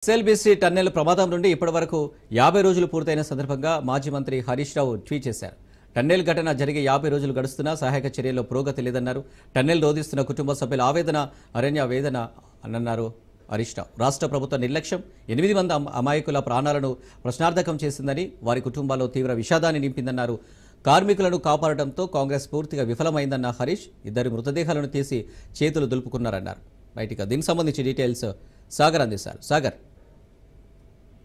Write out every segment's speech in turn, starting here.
SLBC tunnel ప్రమాదం నుండి ఇప్పటివరకు 50 రోజులు పూర్తయిన సందర్భంగా మాజీ మంత్రి హరీష్ రావు ట్వీట్ చేశారు. టన్నెల్ ఘటన జరిగి 50 రోజులు గడుస్తున్నా సహాయక చర్యల్లో పురోగతి లేదన్నారు. టన్నెల్ రోధిస్తున్న కుటుంబ సభ్యుల ఆవేదన అరణ్య వేదన అన్నారు హరీష్ రావు. రాష్ట్ర ప్రభుత్వ నిర్లక్ష్యం 8 మంది అమాయకుల ప్రాణాలను ప్రశ్నార్థకం చేసిందని, వారి కుటుంబాల్లో తీవ్ర విషాదాన్ని నింపిందన్నారు. కార్మికులను కాపాడటంతో కాంగ్రెస్ పూర్తిగా విఫలమైందన్న హరీష్, 2 మృతదేహాలను తీసి చేతులు దులుపుకున్నారన్నారు. రైట్గా దీనికి సంబంధించి డీటెయిల్స్ సాగర్ అందిస్తారు. సాగర్,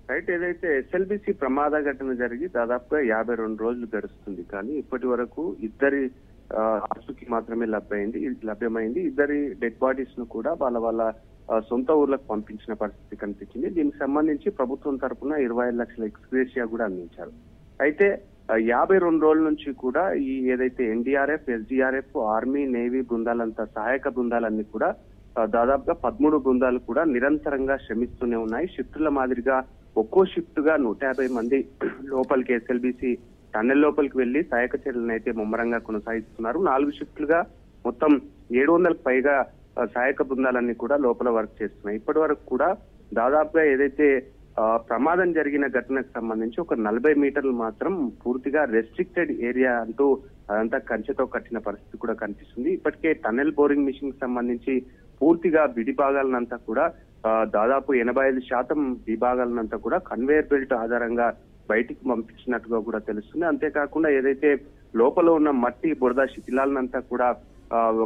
రైట్, ఏదైతే ఎస్ఎల్బీసీ ప్రమాద ఘటన జరిగి దాదాపుగా 52 రోజులు గడుస్తుంది. కానీ ఇప్పటి వరకు ఇద్దరి ఆచూకీ మాత్రమే లభ్యమైంది. ఇద్దరి డెడ్ బాడీస్ ను కూడా వాళ్ళ సొంత ఊర్లకు పంపించిన పరిస్థితి కనిపించింది. దీనికి సంబంధించి ప్రభుత్వం తరఫున 25 లక్షల ఎక్స్గ్రేషియా కూడా అందించారు. అయితే 52 రోజుల నుంచి కూడా ఈ ఏదైతే ఎన్డీఆర్ఎఫ్, ఎస్డీఆర్ఎఫ్, ఆర్మీ, నేవీ బృందాలంతా సహాయక బృందాలన్నీ కూడా దాదాపుగా 13 బృందాలు కూడా నిరంతరంగా శ్రమిస్తూనే ఉన్నాయి. షిఫ్టుల మాదిరిగా ఒక్కో షిఫ్ట్ గా 150 మంది లోపలికి ఎస్ఎల్బీసీ టన్నెల్ లోపలికి వెళ్లి సహాయక చర్యలను అయితే ముమ్మరంగా కొనసాగిస్తున్నారు. 4 షిఫ్టులుగా మొత్తం 700కు పైగా సహాయక బృందాలన్నీ కూడా లోపల వర్క్ చేస్తున్నాయి. ఇప్పటి వరకు కూడా దాదాపుగా ఏదైతే ప్రమాదం జరిగిన ఘటనకు సంబంధించి ఒక 40 మీటర్లు మాత్రం పూర్తిగా రెస్ట్రిక్టెడ్ ఏరియా అంటూ అదంతా కంచెతో కట్టిన పరిస్థితి కూడా కనిపిస్తుంది. ఇప్పటికే టన్నెల్ బోరింగ్ మిషన్ కి సంబంధించి పూర్తిగా విడి భాగాలనంతా కూడా దాదాపు 85% విభాగాలనంతా కూడా కన్వేయర్ బెల్ట్ ఆధారంగా బయటికి పంపించినట్టుగా కూడా తెలుస్తుంది. అంతేకాకుండా ఏదైతే లోపల ఉన్న మట్టి, బురద, శిథిలాలనంతా కూడా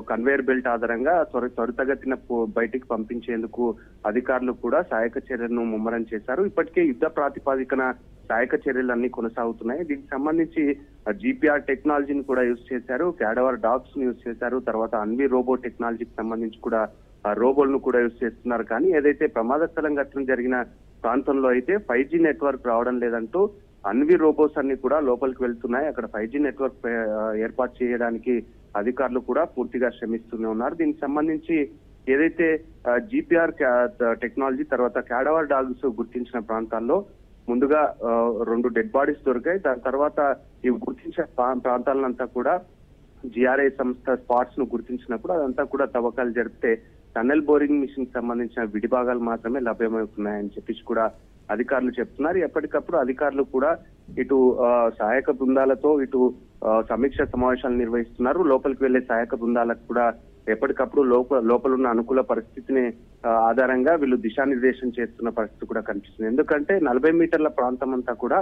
కన్వేయర్ బెల్ట్ ఆధారంగా త్వరితగతిన బయటికి పంపించేందుకు అధికారులు కూడా సహాయక చర్యలను ముమ్మరం చేశారు. ఇప్పటికే యుద్ధ ప్రాతిపదికన సహాయక చర్యలన్నీ కొనసాగుతున్నాయి. దీనికి సంబంధించి జీపీఆర్ టెక్నాలజీని కూడా యూజ్ చేశారు, క్యాడవర్ డాగ్స్ ని యూజ్ చేశారు, తర్వాత అన్వి రోబో టెక్నాలజీకి సంబంధించి కూడా రోబోలను కూడా యూజ్ చేస్తున్నారు. కానీ ఏదైతే ప్రమాద స్థలం ఘటన జరిగిన ప్రాంతంలో అయితే 5G నెట్వర్క్ రావడం లేదంటూ అన్వి రోబోస్ అన్ని కూడా లోపలికి వెళ్తున్నాయి. అక్కడ 5G నెట్వర్క్ ఏర్పాటు చేయడానికి అధికారులు కూడా పూర్తిగా శ్రమిస్తూనే ఉన్నారు. దీనికి సంబంధించి ఏదైతే జీపీఆర్ టెక్నాలజీ తర్వాత క్యాడవర్ డాగ్స్ గుర్తించిన ప్రాంతాల్లో ముందుగా 2 డెడ్ బాడీస్ దొరికాయి. దాని తర్వాత ఇవి గుర్తించిన ప్రాంతాలంతా కూడా జిఆర్ఐ సంస్థ స్పాట్స్ ను గుర్తించినప్పుడు అదంతా కూడా తవ్వకాలు జరిపితే టన్నెల్ బోరింగ్ మిషన్ కి సంబంధించిన విడిభాగాలు మాత్రమే లభ్యమవుతున్నాయని చెప్పేసి కూడా అధికారులు చెప్తున్నారు. ఎప్పటికప్పుడు అధికారులు కూడా ఇటు సహాయక బృందాలతో ఇటు సమీక్ష సమావేశాలు నిర్వహిస్తున్నారు. లోపలికి వెళ్లే సహాయక బృందాలకు కూడా ఎప్పటికప్పుడు లోపల ఉన్న అనుకూల పరిస్థితిని ఆధారంగా వీళ్ళు దిశానిర్దేశం చేస్తున్న పరిస్థితి కూడా కనిపిస్తుంది. ఎందుకంటే 40 మీటర్ల ప్రాంతం అంతా కూడా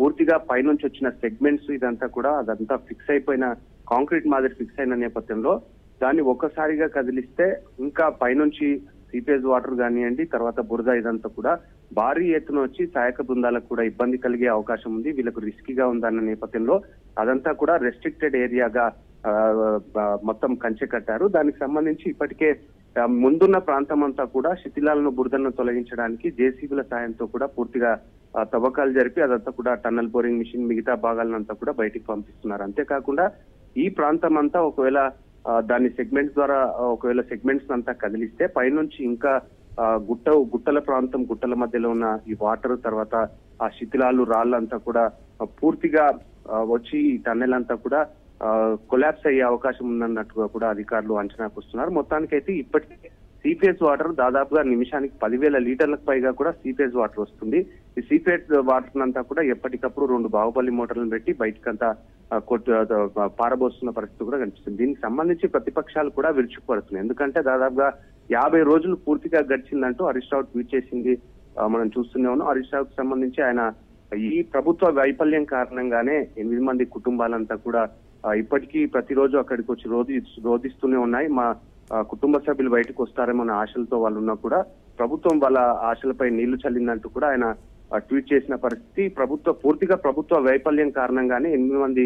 పూర్తిగా పైనుంచి వచ్చిన సెగ్మెంట్స్ ఇదంతా కూడా అదంతా ఫిక్స్ అయిపోయిన కాంక్రీట్ మాదిరి ఫిక్స్ అయిన నేపథ్యంలో దాన్ని ఒక్కసారిగా కదిలిస్తే ఇంకా పైనుంచి సీపేజ్ వాటర్ కానివ్వండి, తర్వాత బురద ఇదంతా కూడా భారీ ఎత్తున వచ్చి సహాయక బృందాలకు కూడా ఇబ్బంది కలిగే అవకాశం ఉంది. వీళ్ళకు రిస్కీగా ఉందన్న నేపథ్యంలో అదంతా కూడా రెస్ట్రిక్టెడ్ ఏరియాగా మొత్తం కంచె కట్టారు. దానికి సంబంధించి ఇప్పటికే ముందున్న ప్రాంతం అంతా కూడా శిథిలాలను, బురదను తొలగించడానికి జేసీబీల సాయంతో కూడా పూర్తిగా తవ్వకాలు జరిపి అదంతా కూడా టన్నల్ బోరింగ్ మిషన్ మిగతా భాగాలంతా కూడా బయటికి పంపిస్తున్నారు. అంతేకాకుండా ఈ ప్రాంతం అంతా ఒకవేళ దాని సెగ్మెంట్స్ ద్వారా ఒకవేళ సెగ్మెంట్స్ అంతా కదిలిస్తే పైనుంచి ఇంకా గుట్టల ప్రాంతం, గుట్టల మధ్యలో ఉన్న ఈ వాటర్ తర్వాత ఆ శిథిలాలు, రాళ్ళంతా కూడా పూర్తిగా వచ్చి ఈ టన్నెల్ అంతా కూడా కొలాప్స్ అయ్యే అవకాశం ఉందన్నట్టుగా కూడా అధికారులు అంచనాకు వస్తున్నారు. మొత్తానికైతే ఇప్పటికే సీపేజ్ వాటర్ దాదాపుగా నిమిషానికి 10,000 లీటర్లకు పైగా కూడా సీపేజ్ వాటర్ వస్తుంది. ఈ సీపేజ్ వాటర్ అంతా కూడా ఎప్పటికప్పుడు 2 బాహుబలి మోటార్లను పెట్టి బయటకంతా పారబోస్తున్న పరిస్థితి కూడా కనిపిస్తుంది. దీనికి సంబంధించి ప్రతిపక్షాలు కూడా విరుచుకుపడుతున్నాయి. ఎందుకంటే దాదాపుగా 50 రోజులు పూర్తిగా గడిచిందంటూ హరీష్ రావు ట్వీట్ చేసింది మనం చూస్తూనే ఉన్నాం. హరీష్ రావుకి సంబంధించి ఆయన ఈ ప్రభుత్వ వైఫల్యం కారణంగానే 8 మంది కుటుంబాలంతా కూడా ఇప్పటికీ ప్రతిరోజు అక్కడికి వచ్చి రోధిస్తూనే ఉన్నాయి. మా కుటుంబ సభ్యులు బయటకు వస్తారేమో అనే ఆశలతో వాళ్ళు ఉన్నా కూడా ప్రభుత్వం వాళ్ళ ఆశలపై నీళ్లు చల్లిందంటూ కూడా ఆయన ట్వీట్ చేసిన పరిస్థితి. పూర్తిగా ప్రభుత్వ వైఫల్యం కారణంగానే 8 మంది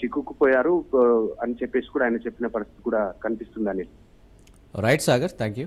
చిక్కుకుపోయారు అని చెప్పేసి కూడా ఆయన చెప్పిన పరిస్థితి కూడా కనిపిస్తుంది. Right Sagar, thank you.